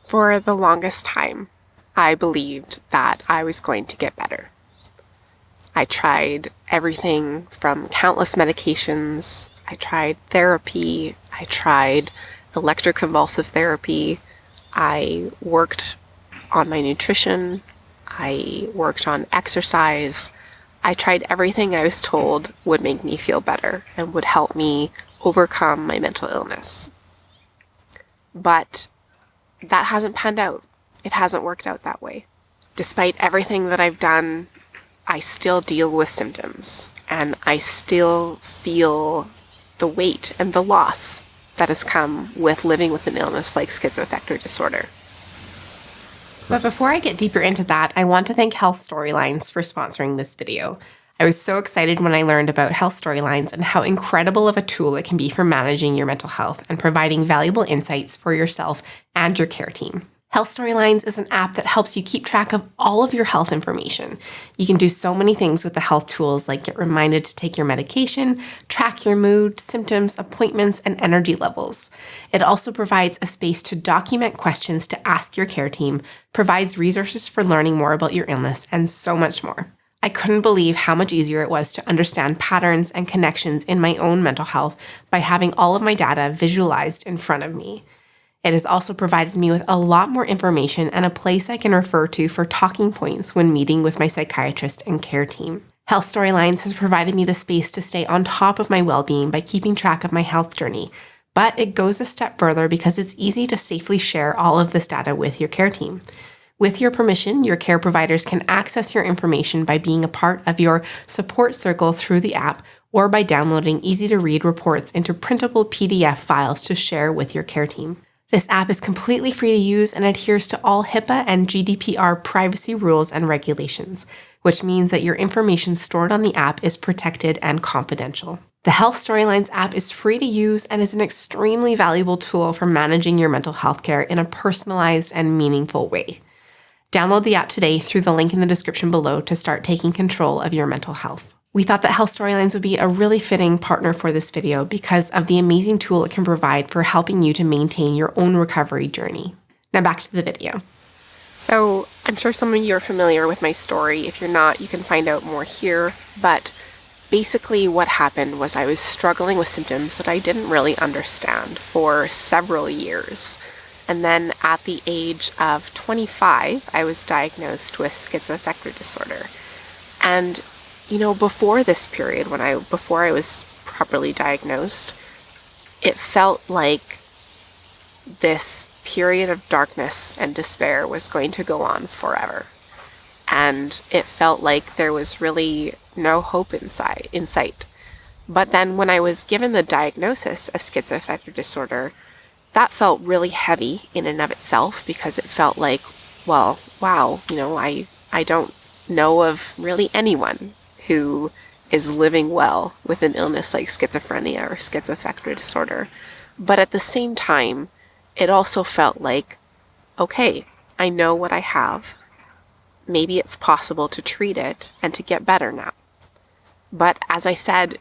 For the longest time, I believed that I was going to get better. I tried everything from countless medications. I tried therapy. I tried electroconvulsive therapy. I worked on my nutrition. I worked on exercise. I tried everything I was told would make me feel better and would help me overcome my mental illness. But that hasn't panned out. It hasn't worked out that way. Despite everything that I've done, I still deal with symptoms, and I still feel the weight and the loss that has come with living with an illness like schizoaffective disorder. But before I get deeper into that, I want to thank Health Storylines for sponsoring this video. I was so excited when I learned about Health Storylines and how incredible of a tool it can be for managing your mental health and providing valuable insights for yourself and your care team. Health Storylines is an app that helps you keep track of all of your health information. You can do so many things with the health tools, like get reminded to take your medication, track your mood, symptoms, appointments, and energy levels. It also provides a space to document questions to ask your care team, provides resources for learning more about your illness, and so much more. I couldn't believe how much easier it was to understand patterns and connections in my own mental health by having all of my data visualized in front of me. It has also provided me with a lot more information and a place I can refer to for talking points when meeting with my psychiatrist and care team. Health Storylines has provided me the space to stay on top of my well-being by keeping track of my health journey, but it goes a step further because it's easy to safely share all of this data with your care team. With your permission, your care providers can access your information by being a part of your support circle through the app or by downloading easy-to-read reports into printable PDF files to share with your care team. This app is completely free to use and adheres to all HIPAA and GDPR privacy rules and regulations, which means that your information stored on the app is protected and confidential. The Health Storylines app is free to use and is an extremely valuable tool for managing your mental health care in a personalized and meaningful way. Download the app today through the link in the description below to start taking control of your mental health. We thought that Health Storylines would be a really fitting partner for this video because of the amazing tool it can provide for helping you to maintain your own recovery journey. Now back to the video. So I'm sure some of you are familiar with my story. If you're not, you can find out more here. But basically what happened was I was struggling with symptoms that I didn't really understand for several years. And then at the age of 25, I was diagnosed with schizoaffective disorder. And before this period, before I was properly diagnosed, it felt like this period of darkness and despair was going to go on forever. And it felt like there was really no hope in sight. But then when I was given the diagnosis of schizoaffective disorder, that felt really heavy in and of itself because it felt like, well, wow, I don't know of really anyone who is living well with an illness like schizophrenia or schizoaffective disorder. But at the same time, it also felt like, okay, I know what I have. Maybe it's possible to treat it and to get better now. But as I said,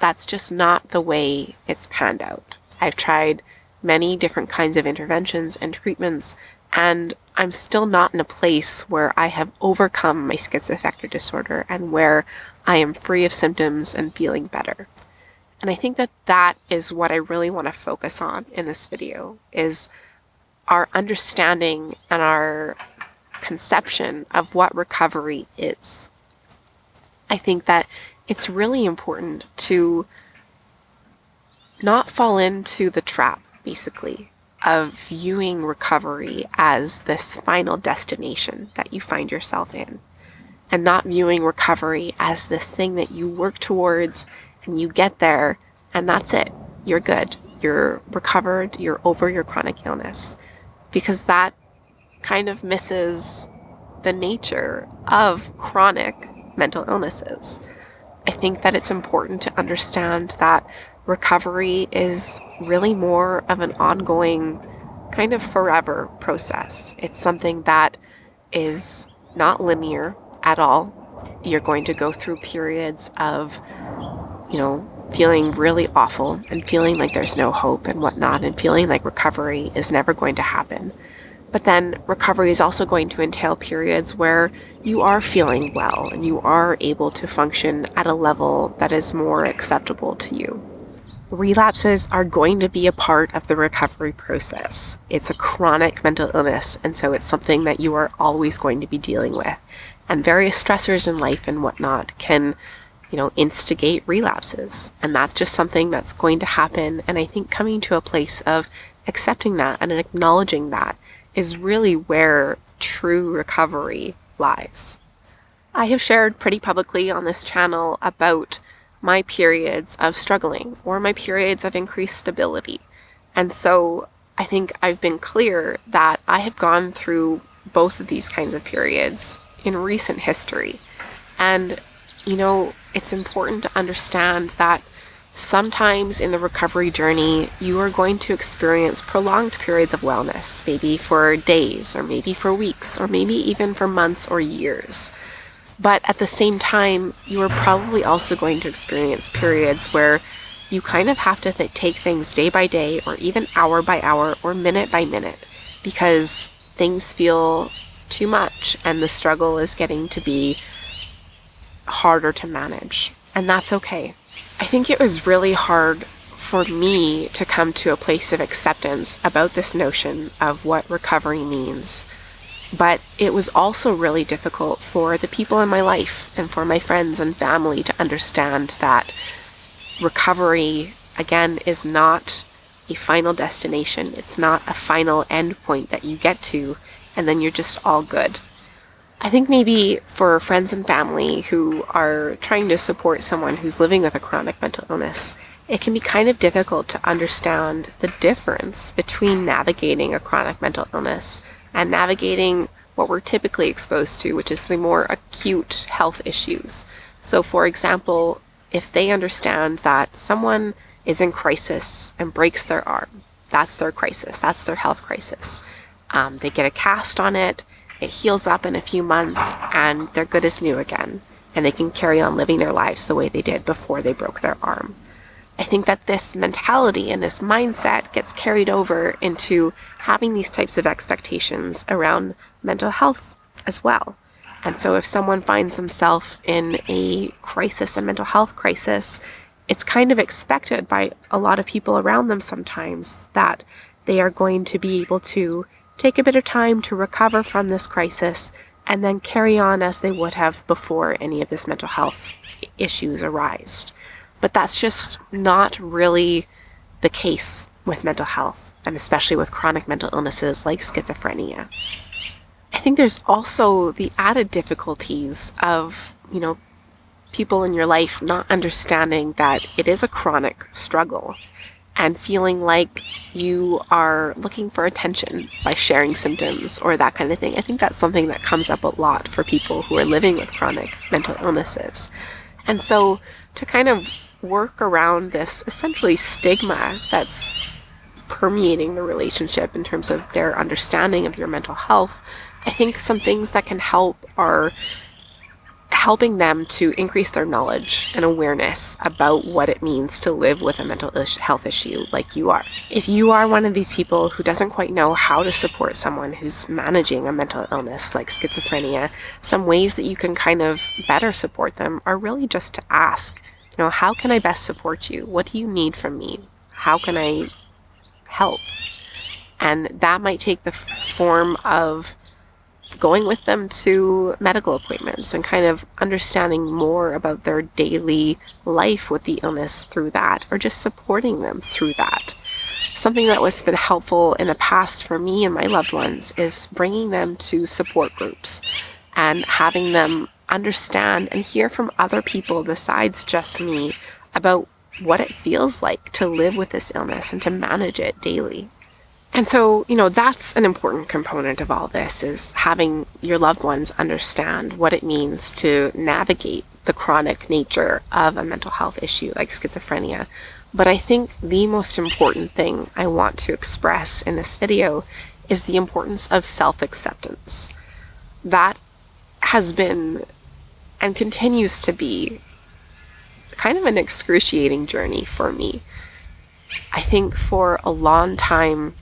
that's just not the way it's panned out. I've tried many different kinds of interventions and treatments, and I'm still not in a place where I have overcome my schizoaffective disorder and where I am free of symptoms and feeling better. And I think that is what I really want to focus on in this video, is our understanding and our conception of what recovery is. I think that it's really important to not fall into the trap, basically, of viewing recovery as this final destination that you find yourself in, and not viewing recovery as this thing that you work towards and you get there and that's it. You're good. You're recovered. You're over your chronic illness, because that kind of misses the nature of chronic mental illnesses. I think that it's important to understand that recovery is really more of an ongoing kind of forever process. It's something that is not linear at all. You're going to go through periods of, feeling really awful and feeling like there's no hope and whatnot, and feeling like recovery is never going to happen. But then recovery is also going to entail periods where you are feeling well and you are able to function at a level that is more acceptable to you. Relapses are going to be a part of the recovery process. It's a chronic mental illness, and so it's something that you are always going to be dealing with. And various stressors in life and whatnot can, instigate relapses. And that's just something that's going to happen. And I think coming to a place of accepting that and acknowledging that is really where true recovery lies. I have shared pretty publicly on this channel about my periods of struggling or my periods of increased stability. And so I think I've been clear that I have gone through both of these kinds of periods in recent history. And, it's important to understand that sometimes in the recovery journey, you are going to experience prolonged periods of wellness, maybe for days or maybe for weeks or maybe even for months or years. But at the same time, you are probably also going to experience periods where you kind of have to take things day by day or even hour by hour or minute by minute because things feel too much and the struggle is getting to be harder to manage. And that's okay. I think it was really hard for me to come to a place of acceptance about this notion of what recovery means. But it was also really difficult for the people in my life and for my friends and family to understand that recovery, again, is not a final destination. It's not a final end point that you get to and then you're just all good. I think maybe for friends and family who are trying to support someone who's living with a chronic mental illness, it can be kind of difficult to understand the difference between navigating a chronic mental illness and navigating what we're typically exposed to, which is the more acute health issues. So for example, if they understand that someone is in crisis and breaks their arm, that's their crisis, that's their health crisis. They get a cast on it, it heals up in a few months, and they're good as new again, and they can carry on living their lives the way they did before they broke their arm. I think that this mentality and this mindset gets carried over into having these types of expectations around mental health as well. And so if someone finds themselves in a crisis, a mental health crisis, it's kind of expected by a lot of people around them sometimes that they are going to be able to take a bit of time to recover from this crisis and then carry on as they would have before any of this mental health issues arised. But that's just not really the case with mental health, and especially with chronic mental illnesses like schizophrenia. I think there's also the added difficulties of, people in your life not understanding that it is a chronic struggle and feeling like you are looking for attention by sharing symptoms or that kind of thing. I think that's something that comes up a lot for people who are living with chronic mental illnesses. And so to kind of work around this essentially stigma that's permeating the relationship in terms of their understanding of your mental health, I think some things that can help are helping them to increase their knowledge and awareness about what it means to live with a mental health issue like you are. If you are one of these people who doesn't quite know how to support someone who's managing a mental illness like schizophrenia, some ways that you can kind of better support them are really just to ask, how can I best support you? What do you need from me? How can I help? And that might take the form of going with them to medical appointments and kind of understanding more about their daily life with the illness through that, or just supporting them through that. Something that has been helpful in the past for me and my loved ones is bringing them to support groups and having them understand and hear from other people besides just me about what it feels like to live with this illness and to manage it daily. And so, that's an important component of all this, is having your loved ones understand what it means to navigate the chronic nature of a mental health issue like schizophrenia. But I think the most important thing I want to express in this video is the importance of self-acceptance. That has been and continues to be kind of an excruciating journey for me. I think for a long time,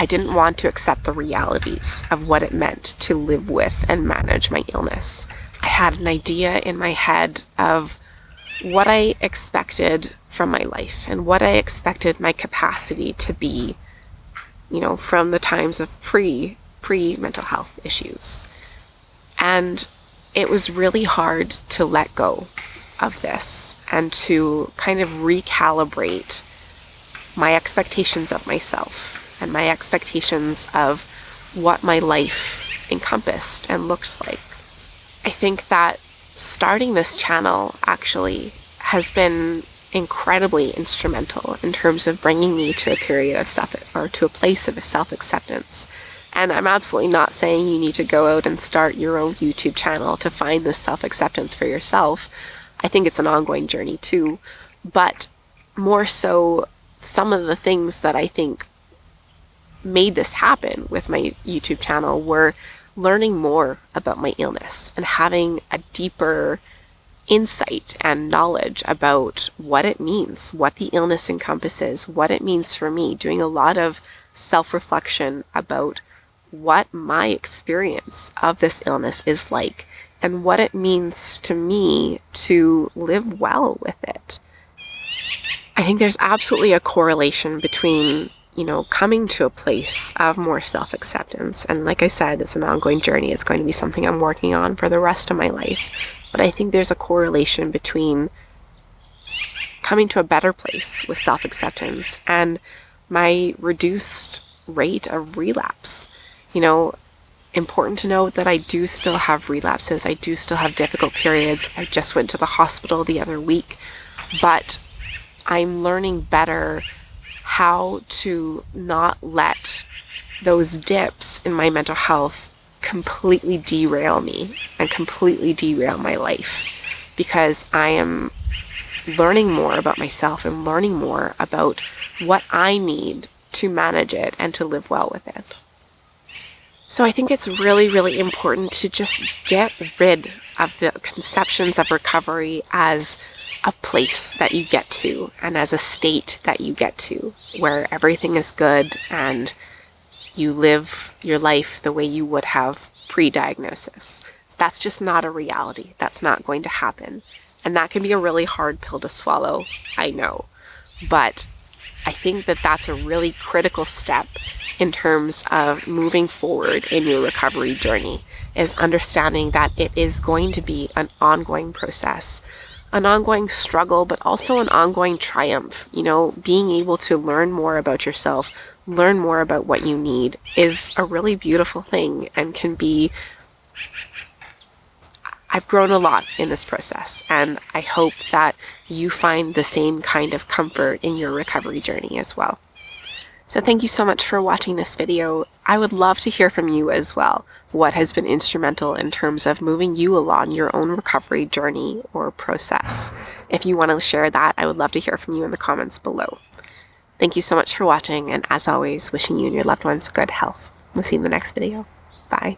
I didn't want to accept the realities of what it meant to live with and manage my illness. I had an idea in my head of what I expected from my life and what I expected my capacity to be, from the times of pre-mental health issues. And it was really hard to let go of this and to kind of recalibrate my expectations of myself and my expectations of what my life encompassed and looked like. I think that starting this channel actually has been incredibly instrumental in terms of bringing me to a period of to a place of self-acceptance. And I'm absolutely not saying you need to go out and start your own YouTube channel to find this self-acceptance for yourself. I think it's an ongoing journey too, but more so some of the things that I think made this happen with my YouTube channel were learning more about my illness and having a deeper insight and knowledge about what it means, what the illness encompasses, what it means for me, doing a lot of self-reflection about what my experience of this illness is like and what it means to me to live well with it. I think there's absolutely a correlation between, coming to a place of more self-acceptance. And like I said, it's an ongoing journey. It's going to be something I'm working on for the rest of my life. But I think there's a correlation between coming to a better place with self-acceptance and my reduced rate of relapse. Important to note that I do still have relapses. I do still have difficult periods. I just went to the hospital the other week, but I'm learning better how to not let those dips in my mental health completely derail me and completely derail my life, because I am learning more about myself and learning more about what I need to manage it and to live well with it. So I think it's really, really important to just get rid of the conceptions of recovery as a place that you get to and as a state that you get to where everything is good and you live your life the way you would have pre-diagnosis. That's just not a reality. That's not going to happen. And that can be a really hard pill to swallow, I know. But I think that that's a really critical step in terms of moving forward in your recovery journey, is understanding that it is going to be an ongoing process, an ongoing struggle, but also an ongoing triumph. Being able to learn more about yourself, learn more about what you need is a really beautiful thing and can be... I've grown a lot in this process, and I hope that you find the same kind of comfort in your recovery journey as well. So thank you so much for watching this video. I would love to hear from you as well. What has been instrumental in terms of moving you along your own recovery journey or process? If you want to share that, I would love to hear from you in the comments below. Thank you so much for watching, and as always, wishing you and your loved ones good health. We'll see you in the next video. Bye.